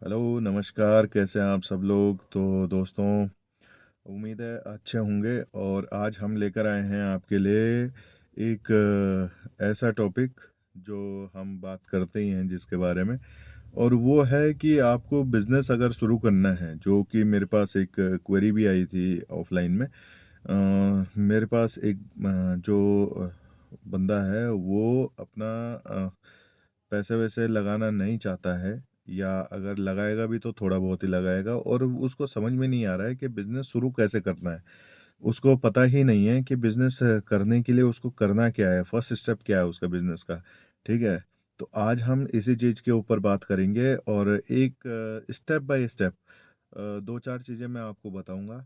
Hello, नमस्कार। कैसे हैं आप सब लोग? तो दोस्तों, उम्मीद है अच्छे होंगे। और आज हम लेकर आए हैं आपके लिए एक ऐसा टॉपिक जो हम बात करते ही हैं जिसके बारे में, और वो है कि आपको बिज़नेस अगर शुरू करना है, जो कि मेरे पास एक क्वेरी भी आई थी ऑफलाइन में। मेरे पास एक जो बंदा है वो अपना पैसे वैसे लगाना नहीं चाहता है, या अगर लगाएगा भी तो थोड़ा बहुत ही लगाएगा, और उसको समझ में नहीं आ रहा है कि बिज़नेस शुरू कैसे करना है। उसको पता ही नहीं है कि बिज़नेस करने के लिए उसको करना क्या है, फर्स्ट स्टेप क्या है उसका बिज़नेस का, ठीक है? तो आज हम इसी चीज़ के ऊपर बात करेंगे, और एक स्टेप बाय स्टेप 2-4 चीज़ें मैं आपको बताऊँगा।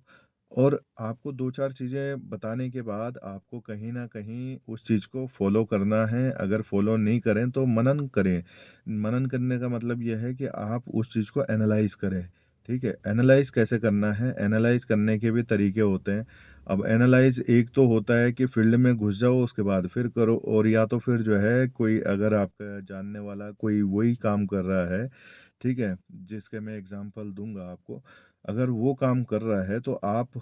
और आपको 2-4 चीज़ें बताने के बाद आपको कहीं न कहीं उस चीज़ को फ़ॉलो करना है। अगर फ़ॉलो नहीं करें तो मनन करें। मनन करने का मतलब ये है कि आप उस चीज़ को एनालाइज़ करें, ठीक है? एनालाइज़ कैसे करना है? एनालाइज़ करने के भी तरीके होते हैं। अब एनालाइज़ एक तो होता है कि फ़ील्ड में घुस जाओ, उसके बाद फिर करो, और या तो फिर जो है कोई अगर आपका जानने वाला कोई वही काम कर रहा है, ठीक है? जिसके मैं एग्ज़ाम्पल दूँगा आपको। अगर वो काम कर रहा है तो आप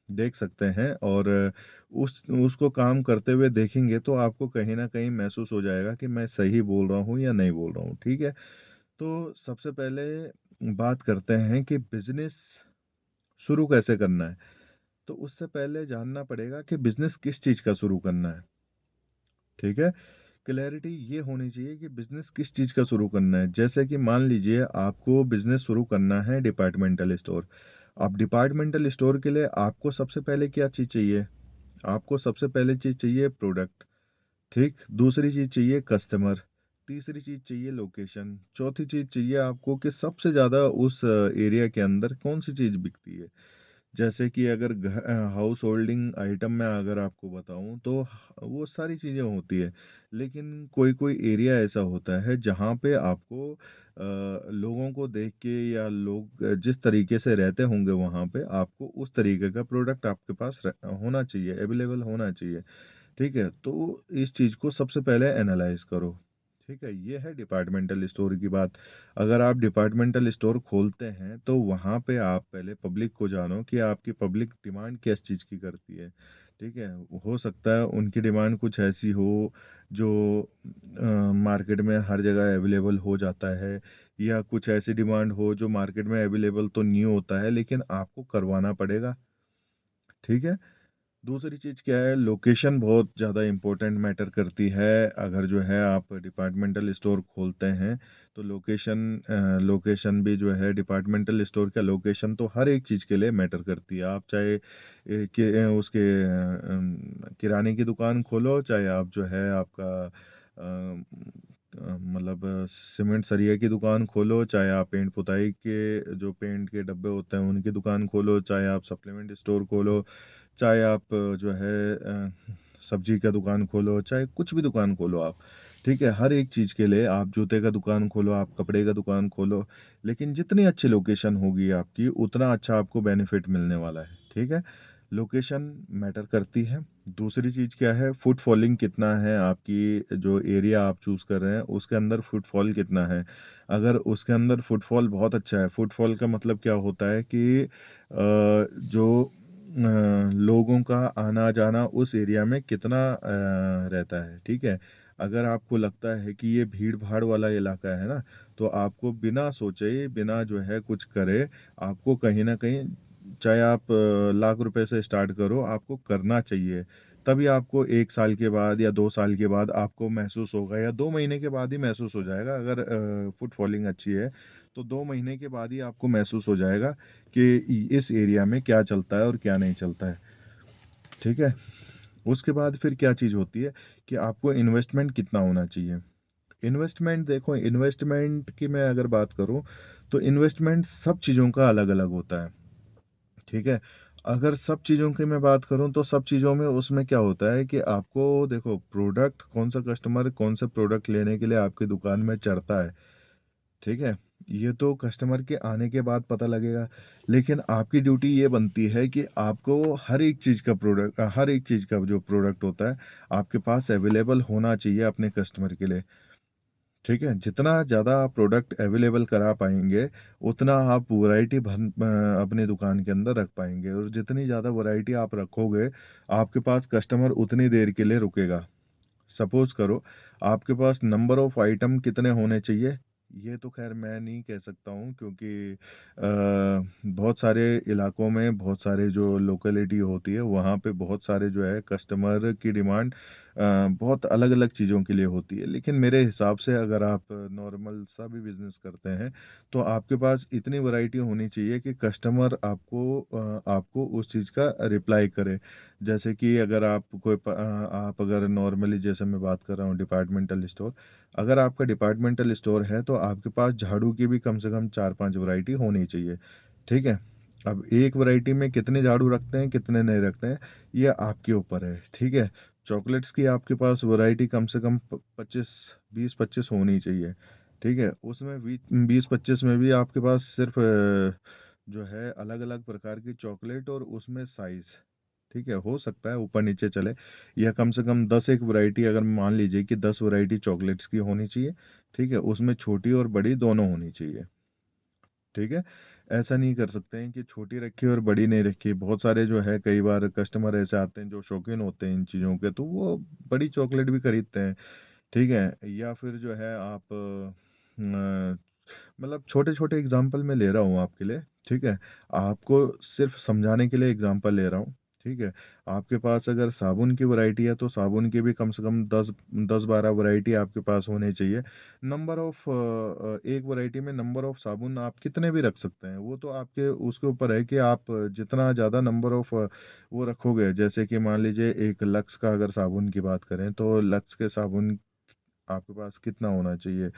देख सकते हैं, और उस उसको काम करते हुए देखेंगे तो आपको कहीं न कहीं महसूस हो जाएगा कि मैं सही बोल रहा हूँ या नहीं बोल रहा हूँ, ठीक है? तो सबसे पहले बात करते हैं कि बिज़नेस शुरू कैसे करना है। तो उससे पहले जानना पड़ेगा कि बिज़नेस किस चीज़ का शुरू करना है, ठीक है? क्लैरिटी ये होनी चाहिए कि बिज़नेस किस चीज़ का शुरू करना है। जैसे कि मान लीजिए आपको बिज़नेस शुरू करना है डिपार्टमेंटल स्टोर। अब डिपार्टमेंटल स्टोर के लिए आपको सबसे पहले क्या चीज़ चाहिए? आपको सबसे पहले चीज़ चाहिए प्रोडक्ट, ठीक? दूसरी चीज़ चाहिए कस्टमर, तीसरी चीज़ चाहिए लोकेशन, चौथी चीज़ चाहिए आपको कि सबसे ज़्यादा उस एरिया के अंदर कौन-सी चीज़ बिकती है। जैसे कि अगर हाउस होल्डिंग आइटम में अगर आपको बताऊँ तो वो सारी चीज़ें होती है। लेकिन कोई-कोई एरिया ऐसा होता है जहाँ पे आपको लोगों को देख के, या लोग जिस तरीके से रहते होंगे वहाँ पे, आपको उस तरीके का प्रोडक्ट आपके पास होना चाहिए, अवेलेबल होना चाहिए। ठीक है? तो इस चीज़ को सबसे पहले एनालाइज़ करो, ठीक है? ये है डिपार्टमेंटल स्टोर की बात। अगर आप डिपार्टमेंटल स्टोर खोलते हैं, तो वहाँ पे आप पहले पब्लिक को जानो कि आपकी पब्लिक डिमांड किस चीज़ की करती है, ठीक है? हो सकता है उनकी डिमांड कुछ ऐसी हो जो मार्केट में हर जगह अवेलेबल हो जाता है, या कुछ ऐसी डिमांड हो जो मार्केट में अवेलेबल तो नहीं होता है, लेकिन आपको करवाना पड़ेगा, ठीक है? दूसरी चीज़ क्या है, लोकेशन बहुत ज़्यादा इम्पोर्टेंट मैटर करती है। अगर जो है आप डिपार्टमेंटल स्टोर खोलते हैं, तो लोकेशन भी जो है, डिपार्टमेंटल स्टोर का लोकेशन तो हर एक चीज़ के लिए मैटर करती है। आप चाहे किराने की दुकान खोलो, चाहे आप जो है आपका मतलब सीमेंट सरिया की दुकान खोलो, चाहे आप पेंट पुताई के जो पेंट के डब्बे होते हैं उनकी दुकान खोलो, चाहे आप सप्लीमेंट स्टोर खोलो, चाहे आप जो है सब्जी का दुकान खोलो, चाहे कुछ भी दुकान खोलो आप, ठीक है? हर एक चीज़ के लिए आप जूते का दुकान खोलो, आप कपड़े का दुकान खोलो, लेकिन जितनी अच्छी लोकेशन होगी आपकी, उतना अच्छा आपको बेनिफिट मिलने वाला है, ठीक है? लोकेशन मैटर करती है। दूसरी चीज़ क्या है, फुटफॉलिंग कितना है, आपकी जो एरिया आप चूज़ कर रहे हैं, उसके अंदर फुटफॉल कितना है? अगर उसके अंदर फुटफॉल बहुत अच्छा है, फुटफॉल का मतलब क्या होता है कि जो लोगों का आना-जाना उस एरिया में कितना रहता है, ठीक है? अगर आपको लगता है कि ये भीड़-भाड़ वाला इलाका है ना, तो आपको बिना सोचे, बिना जो है कुछ करे, आपको कहीं न कहीं, चाहे आप लाख रुपए से स्टार्ट करो, आपको करना चाहिए। तभी आपको 1 साल के बाद या 2 साल के बाद आपको महसूस होगा, या 2 महीने के बाद ही महसूस हो जाएगा। अगर फुटफॉलिंग अच्छी है, तो 2 महीने के बाद ही आपको महसूस हो जाएगा कि इस एरिया में क्या चलता है और क्या नहीं चलता है, ठीक है? उसके बाद फिर क्या चीज़ होती है कि आपको इन्वेस्टमेंट कितना होना चाहिए। इन्वेस्टमेंट देखो, इन्वेस्टमेंट की मैं अगर बात करूँ, तो इन्वेस्टमेंट सब चीज़ों का अलग-अलग होता है, ठीक है? अगर सब चीज़ों की मैं बात करूँ, तो सब चीज़ों में उसमें क्या होता है कि आपको देखो, प्रोडक्ट कौन-सा कस्टमर कौन-सा प्रोडक्ट लेने के लिए आपकी दुकान में चढ़ता है, ठीक है? ये तो कस्टमर के आने के बाद पता लगेगा, लेकिन आपकी ड्यूटी ये बनती है कि आपको हर एक चीज़ का जो प्रोडक्ट होता है, आपके पास अवेलेबल होना चाहिए अपने कस्टमर के लिए, ठीक है? जितना ज़्यादा आप प्रोडक्ट अवेलेबल करा पाएँगे, उतना आप वैरायटी अपनी दुकान के अंदर रख पाएँगे, और जितनी ज़्यादा वैरायटी आप रखोगे, आपके पास कस्टमर उतनी देर के लिए रुकेगा। सपोज़ करो, आपके पास नंबर ऑफ आइटम कितने होने चाहिए, ये तो ख़ैर मैं नहीं कह सकता हूँ, क्योंकि बहुत सारे इलाकों में बहुत सारे जो लोकेलिटी होती है, वहाँ पे बहुत सारे जो है कस्टमर की डिमांड बहुत अलग-अलग चीज़ों के लिए होती है। लेकिन मेरे हिसाब से अगर आप नॉर्मल सा भी बिज़नेस करते हैं, तो आपके पास इतनी वैरायटी होनी चाहिए कि कस्टमर आपको उस चीज़ का रिप्लाई करे। जैसे कि अगर आप अगर नॉर्मली, जैसे मैं बात कर रहा हूँ डिपार्टमेंटल स्टोर, अगर आपका डिपार्टमेंटल स्टोर है तो आपके पास झाड़ू की भी कम से कम 4-5 वैरायटी होनी चाहिए, ठीक है? अब एक वैरायटी में कितने झाड़ू रखते हैं, कितने नहीं रखते हैं, ये आपके ऊपर है, ठीक है? चॉकलेट्स की आपके पास वैरायटी कम से कम प 25 20-25 होनी चाहिए, ठीक है? उसमें 20-25 में भी आपके पास सिर्फ़ जो है अलग-अलग प्रकार की चॉकलेट और उसमें साइज़, ठीक है? हो सकता है ऊपर-नीचे चले, या कम से कम 10 एक वैरायटी, अगर मान लीजिए कि 10 वैरायटी चॉकलेट्स की होनी चाहिए, ठीक है? उसमें छोटी और बड़ी दोनों होनी चाहिए, ठीक है? ऐसा नहीं कर सकते हैं कि छोटी रखी और बड़ी नहीं रखी। बहुत सारे जो है कई बार कस्टमर ऐसे आते हैं जो शौकीन होते हैं इन चीज़ों के, तो वो बड़ी चॉकलेट भी खरीदते हैं, ठीक है? या फिर जो है आप मतलब छोटे-छोटे एग्ज़ाम्पल मैं ले रहा हूँ आपके लिए, ठीक है? आपको सिर्फ़ समझाने के लिए एग्ज़ाम्पल ले रहा हूँ, ठीक है? आपके पास अगर साबुन की वैरायटी है, तो साबुन की भी कम से कम 10-12 वैरायटी आपके पास होने चाहिए। एक वैरायटी में नंबर ऑफ साबुन आप कितने भी रख सकते हैं, वो तो आपके उसके ऊपर है कि आप जितना ज़्यादा नंबर ऑफ वो रखोगे। जैसे कि मान लीजिए एक लक्स का अगर साबुन की बात करें, तो लक्स के साबुन आपके पास कितना होना चाहिए,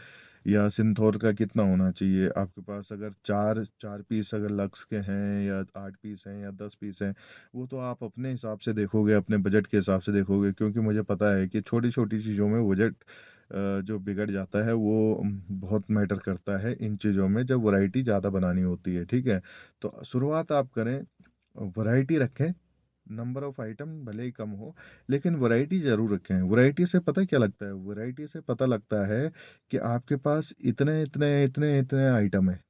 या सिंथॉल का कितना होना चाहिए। आपके पास अगर 4 4 पीस अगर लक्स के हैं, या 8 पीस हैं, या 10 पीस हैं, वो तो आप अपने हिसाब से देखोगे, अपने बजट के हिसाब से देखोगे, क्योंकि मुझे पता है कि छोटी-छोटी चीज़ों में बजट जो बिगड़ जाता है, वो बहुत मैटर करता है इन चीज़ों में, जब वैरायटी ज़्यादा बनानी होती है, ठीक है? तो शुरुआत आप करें, वैरायटी रखें, नंबर ऑफ आइटम भले ही कम हो, लेकिन वैरायटी ज़रूर रखें। वैरायटी से पता क्या लगता है? वैरायटी से पता लगता है कि आपके पास इतने आइटम हैं,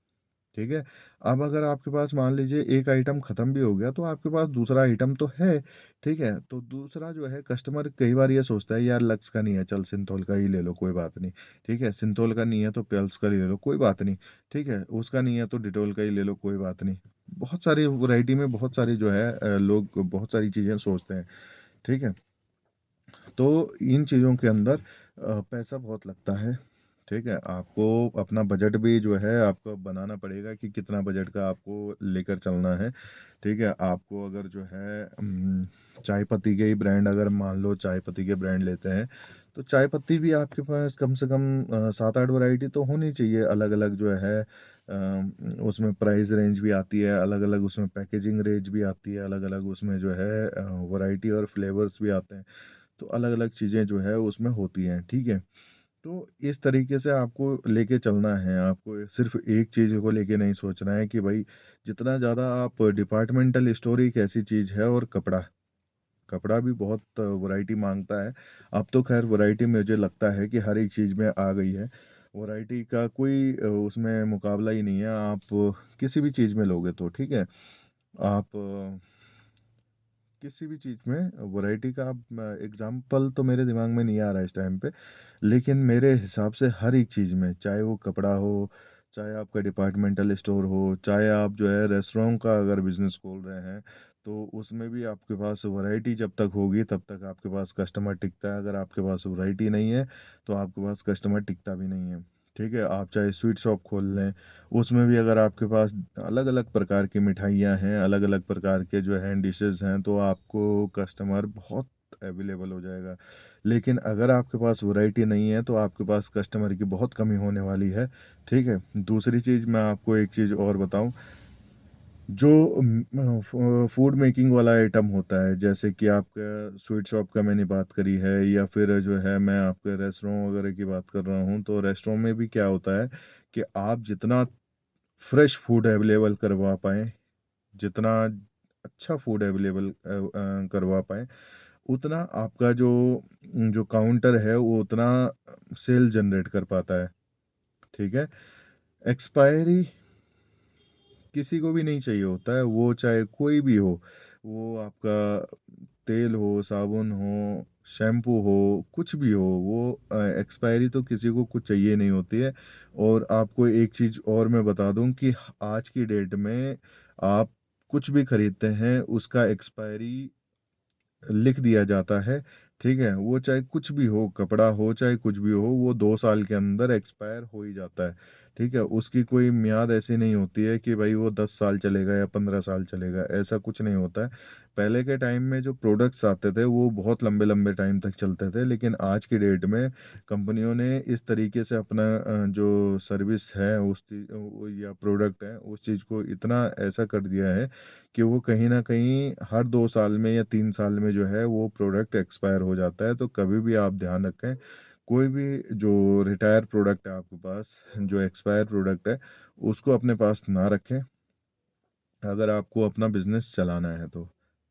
ठीक है? अब अगर आपके पास मान लीजिए एक आइटम ख़त्म भी हो गया, तो आपके पास दूसरा आइटम तो है, ठीक है? तो दूसरा जो है कस्टमर कई बार ये सोचता है, यार लक्स का नहीं है, चल सिंथॉल का ही ले लो, कोई बात नहीं, ठीक है? सिंथॉल का नहीं है तो पल्स का ही ले लो, कोई बात नहीं, ठीक है? उसका नहीं है तो डेटॉल का ही ले लो, कोई बात नहीं। बहुत सारी वैरायटी में बहुत सारी जो है लोग बहुत सारी चीज़ें सोचते हैं, ठीक है? तो इन चीज़ों के अंदर पैसा बहुत लगता है, ठीक है? आपको अपना बजट भी जो है आपको बनाना पड़ेगा कि कितना बजट का आपको लेकर चलना है, ठीक है? आपको अगर जो है चाय पत्ती के ही ब्रांड, अगर मान लो चाय पत्ती के ब्रांड लेते हैं, तो चाय पत्ती भी आपके पास कम से कम 7-8 वैरायटी तो होनी चाहिए, अलग-अलग जो है उसमें प्राइस रेंज भी आती है, अलग-अलग उसमें पैकेजिंग रेंज भी आती है, अलग-अलग उसमें जो है वैरायटी और फ्लेवर्स भी आते हैं। तो अलग-अलग चीज़ें जो है उसमें होती हैं, ठीक है? तो इस तरीके से आपको लेके चलना है, आपको सिर्फ़ एक चीज़ को लेके नहीं सोचना है कि भाई जितना ज़्यादा आप डिपार्टमेंटल स्टोर एक ऐसी चीज़ है, और कपड़ा, कपड़ा भी बहुत वैरायटी माँगता है। अब तो ख़ैर वैरायटी मुझे लगता है कि हर एक चीज़ में आ गई है। वैरायटी का कोई उसमें मुकाबला ही नहीं है, आप किसी भी चीज़ में लोगे तो, ठीक है? आप किसी भी चीज़ में वैरायटी का आप एग्ज़ाम्पल तो मेरे दिमाग में नहीं आ रहा है इस टाइम पे, लेकिन मेरे हिसाब से हर एक चीज़ में, चाहे वो कपड़ा हो, चाहे आपका डिपार्टमेंटल स्टोर हो, चाहे आप जो है रेस्टोरेंट का अगर बिज़नेस खोल रहे हैं, तो उसमें भी आपके पास वैरायटी जब तक होगी तब तक आपके पास कस्टमर टिकता है। अगर आपके पास वैरायटी नहीं है, तो आपके पास कस्टमर टिकता भी नहीं है, ठीक है? आप चाहे स्वीट शॉप खोल लें, उसमें भी अगर आपके पास अलग-अलग प्रकार की मिठाइयाँ हैं, अलग-अलग प्रकार के जो हैं डिशेज़ हैं, तो आपको कस्टमर बहुत अवेलेबल हो जाएगा। लेकिन अगर आपके पास वैरायटी नहीं है, तो आपके पास कस्टमर की बहुत कमी होने वाली है, ठीक है? दूसरी चीज़ मैं आपको एक चीज़ और बताऊँ, जो फूड मेकिंग वाला आइटम होता है, जैसे कि आपका स्वीट शॉप का मैंने बात करी है, या फिर जो है मैं आपके रेस्टोरेंट वगैरह की बात कर रहा हूँ, तो रेस्टोरेंट में भी क्या होता है कि आप जितना फ्रेश फूड अवेलेबल करवा पाएँ, जितना अच्छा फूड अवेलेबल करवा पाएँ, उतना आपका जो जो काउंटर है वो उतना सेल जनरेट कर पाता है, ठीक है? एक्सपायरी किसी को भी नहीं चाहिए होता है, वो चाहे कोई भी हो, वो आपका तेल हो, साबुन हो, शैम्पू हो, कुछ भी हो, वो एक्सपायरी तो किसी को कुछ चाहिए नहीं होती है। और आपको एक चीज़ और मैं बता दूं कि आज की डेट में आप कुछ भी खरीदते हैं उसका एक्सपायरी लिख दिया जाता है, ठीक है? वो चाहे कुछ भी हो, कपड़ा हो चाहे कुछ भी हो, वो 2 साल के अंदर एक्सपायर हो ही जाता है, ठीक है? उसकी कोई मियाद ऐसी नहीं होती है कि भाई वो 10 साल चलेगा या 15 साल चलेगा, ऐसा कुछ नहीं होता है। पहले के टाइम में जो प्रोडक्ट्स आते थे वो बहुत लंबे-लंबे टाइम तक चलते थे, लेकिन आज की डेट में कंपनियों ने इस तरीके से अपना जो सर्विस है या प्रोडक्ट है, उस चीज़ को इतना ऐसा कर दिया है कि वो कहीं न कहीं हर 2 साल में या 3 साल में जो है वो प्रोडक्ट एक्सपायर हो जाता है। तो कभी भी आप ध्यान रखें, कोई भी जो रिटायर प्रोडक्ट है आपके पास, जो एक्सपायर प्रोडक्ट है, उसको अपने पास ना रखें, अगर आपको अपना बिज़नेस चलाना है तो,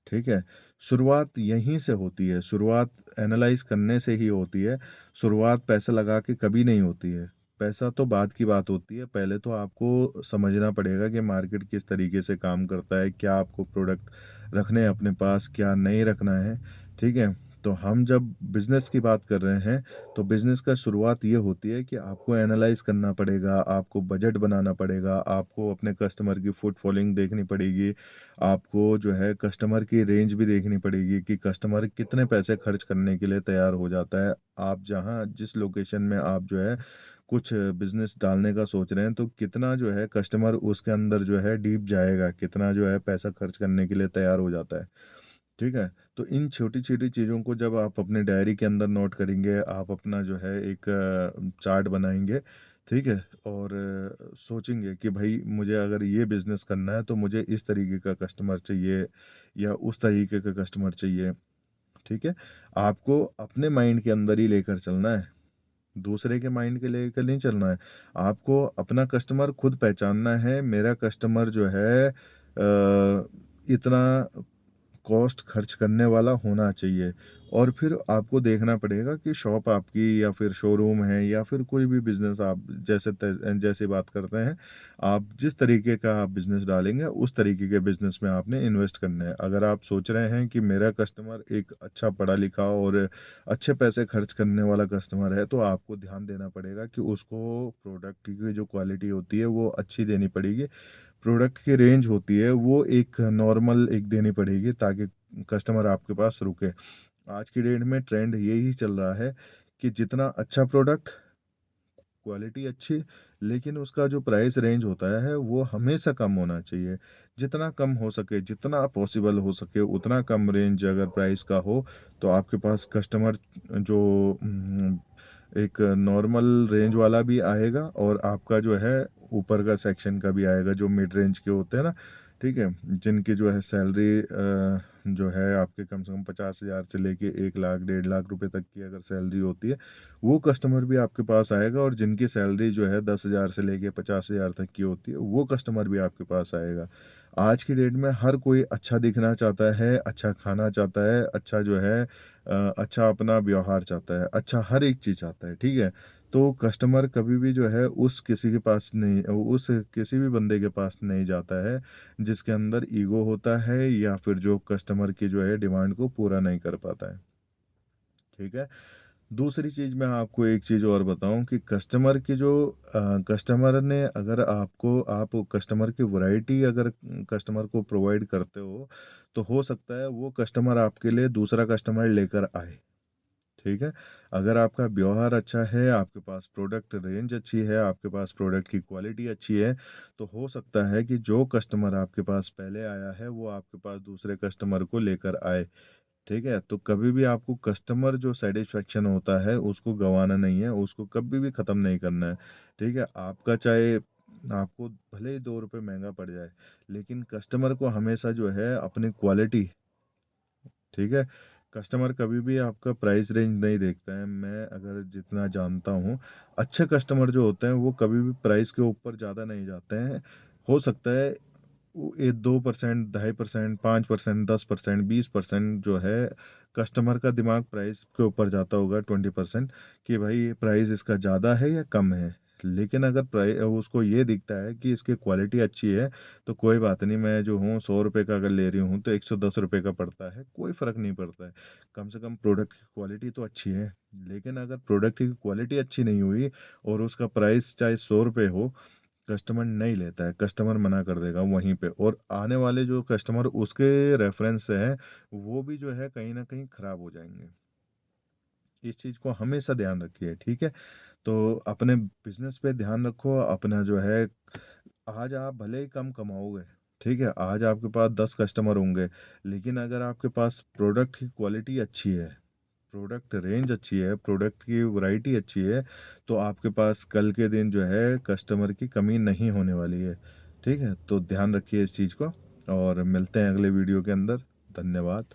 ठीक है? शुरुआत यहीं से होती है, शुरुआत एनालाइज़ करने से ही होती है, शुरुआत पैसा लगा के कभी नहीं होती है। पैसा तो बाद की बात होती है, पहले तो आपको समझना पड़ेगा कि मार्केट किस तरीके से काम करता है, क्या आपको प्रोडक्ट रखने हैं अपने पास, क्या नहीं रखना है, ठीक है? तो हम जब बिज़नेस की बात कर रहे हैं, तो बिज़नेस का शुरुआत ये होती है कि आपको एनालाइज़ करना पड़ेगा, आपको बजट बनाना पड़ेगा, आपको अपने कस्टमर की फुटफॉलिंग देखनी पड़ेगी, आपको जो है कस्टमर की रेंज भी देखनी पड़ेगी कि कस्टमर कितने पैसे खर्च करने के लिए तैयार हो जाता है। आप जहाँ जिस लोकेशन में आप जो है कुछ बिज़नेस डालने का सोच रहे हैं, तो कितना जो है कस्टमर उसके अंदर जो है डीप जाएगा, कितना जो है पैसा खर्च करने के लिए तैयार हो जाता है। ठीक है? तो इन छोटी-छोटी चीज़ों को जब आप अपने डायरी के अंदर नोट करेंगे, आप अपना जो है एक चार्ट बनाएँगे, ठीक है? और सोचेंगे कि भई मुझे अगर ये बिज़नेस करना है तो मुझे इस तरीके का कस्टमर चाहिए या उस तरीके का कस्टमर चाहिए, ठीक है? आपको अपने माइंड के अंदर ही लेकर चलना है, दूसरे के माइंड के लेकर नहीं चलना है। आपको अपना कस्टमर खुद पहचानना है, मेरा कस्टमर जो है इतना कॉस्ट खर्च करने वाला होना चाहिए। और फिर आपको देखना पड़ेगा कि शॉप आपकी या फिर शोरूम है या फिर कोई भी बिज़नेस आप जैसे बात करते हैं, आप जिस तरीके का आप बिज़नेस डालेंगे उस तरीके के बिज़नेस में आपने इन्वेस्ट करना है। अगर आप सोच रहे हैं कि मेरा कस्टमर एक अच्छा पढ़ा-लिखा और अच्छे पैसे खर्च करने वाला कस्टमर है, तो आपको ध्यान देना पड़ेगा कि उसको प्रोडक्ट की जो क्वालिटी होती है वो अच्छी देनी पड़ेगी। प्रोडक्ट की रेंज होती है वो एक नॉर्मल एक देनी पड़ेगी ताकि कस्टमर आपके पास रुके। आज की डेट में ट्रेंड यही चल रहा है कि जितना अच्छा प्रोडक्ट, क्वालिटी अच्छी, लेकिन उसका जो प्राइस रेंज होता है वो हमेशा कम होना चाहिए। जितना कम हो सके, जितना पॉसिबल हो सके उतना कम रेंज अगर प्राइस का हो, तो आपके पास कस्टमर जो एक नॉर्मल रेंज वाला भी आएगा और आपका जो है ऊपर का सेक्शन का भी आएगा जो मिड रेंज के होते हैं ना, ठीक है? जिनकी जो है सैलरी जो है आपके कम से कम 50,000 से लेके 1 लाख, 1.5 लाख रुपए तक की अगर सैलरी होती है, वो कस्टमर भी आपके पास आएगा। और जिनकी सैलरी जो है 10,000 से लेके 50,000 तक की होती है, वो कस्टमर भी आपके पास आएगा। आज की डेट में हर कोई अच्छा दिखना चाहता है, अच्छा खाना चाहता है, अच्छा जो है अच्छा अपना व्यवहार चाहता है, अच्छा हर एक चीज़ चाहता है, ठीक है? तो कस्टमर कभी भी जो है उस किसी के पास नहीं, उस किसी भी बंदे के पास नहीं जाता है, जिसके अंदर ईगो होता है या फिर जो कस्टमर की जो है डिमांड को पूरा नहीं कर पाता है, ठीक है? दूसरी चीज़ मैं आपको एक चीज़ और बताऊँ कि कस्टमर की जो कस्टमर ने अगर आपको आप कस्टमर की वैरायटी अगर कस्टमर को प्रोवाइड करते हो, तो हो सकता है वो कस्टमर आपके लिए दूसरा कस्टमर लेकर आए, ठीक है? अगर आपका व्यवहार अच्छा है, आपके पास प्रोडक्ट रेंज अच्छी है, आपके पास प्रोडक्ट की क्वालिटी अच्छी है, तो हो सकता है कि जो कस्टमर आपके पास पहले आया है, वो आपके पास दूसरे कस्टमर को लेकर आए। ठीक है? तो कभी भी आपको कस्टमर जो सैटिस्फैक्शन होता है, उसको गँवाना नहीं है, उसको कभी भी ख़त्म नहीं करना है, ठीक है? आपका चाहे आपको भले ही ₹2 महँगा पड़ जाए, लेकिन कस्टमर को हमेशा जो है अपनी क्वालिटी, ठीक है? कस्टमर कभी भी आपका प्राइस रेंज नहीं देखता है, मैं अगर जितना जानता हूँ, अच्छे कस्टमर जो होते हैं, वो कभी भी प्राइस के ऊपर ज़्यादा नहीं जाते हैं। हो सकता है ये 2%, 2.5%, 5%, 10%, 20% जो है कस्टमर का दिमाग प्राइस के ऊपर जाता होगा, 20% कि भाई प्राइस इसका ज़्यादा है या कम है। लेकिन अगर प्राइस उसको ये दिखता है कि इसकी क्वालिटी अच्छी है, तो कोई बात नहीं, मैं जो हूँ 100 रुपये का अगर ले रही हूँ तो 110 रुपये का पड़ता है, कोई फ़र्क नहीं पड़ता है। कम से कम प्रोडक्ट की क्वालिटी तो अच्छी है। लेकिन अगर प्रोडक्ट की क्वालिटी अच्छी नहीं हुई और उसका प्राइस चाहे 100 रुपये हो, कस्टमर नहीं लेता है, कस्टमर मना कर देगा वहीं पे, और आने वाले जो कस्टमर उसके रेफरेंस से हैं वो भी जो है कहीं ना कहीं ख़राब हो जाएंगे। इस चीज़ को हमेशा ध्यान रखिए, ठीक है। तो अपने बिजनेस पे ध्यान रखो अपना जो है। आज आप भले ही कम कमाओगे, ठीक है, आज आपके पास 10 कस्टमर होंगे, लेकिन अगर आपके पास प्रोडक्ट की क्वालिटी अच्छी है, प्रोडक्ट रेंज अच्छी है, प्रोडक्ट की वैरायटी अच्छी है, तो आपके पास कल के दिन जो है कस्टमर की कमी नहीं होने वाली है। ठीक है, तो ध्यान रखिए इस चीज़ को, और मिलते हैं अगले वीडियो के अंदर। धन्यवाद।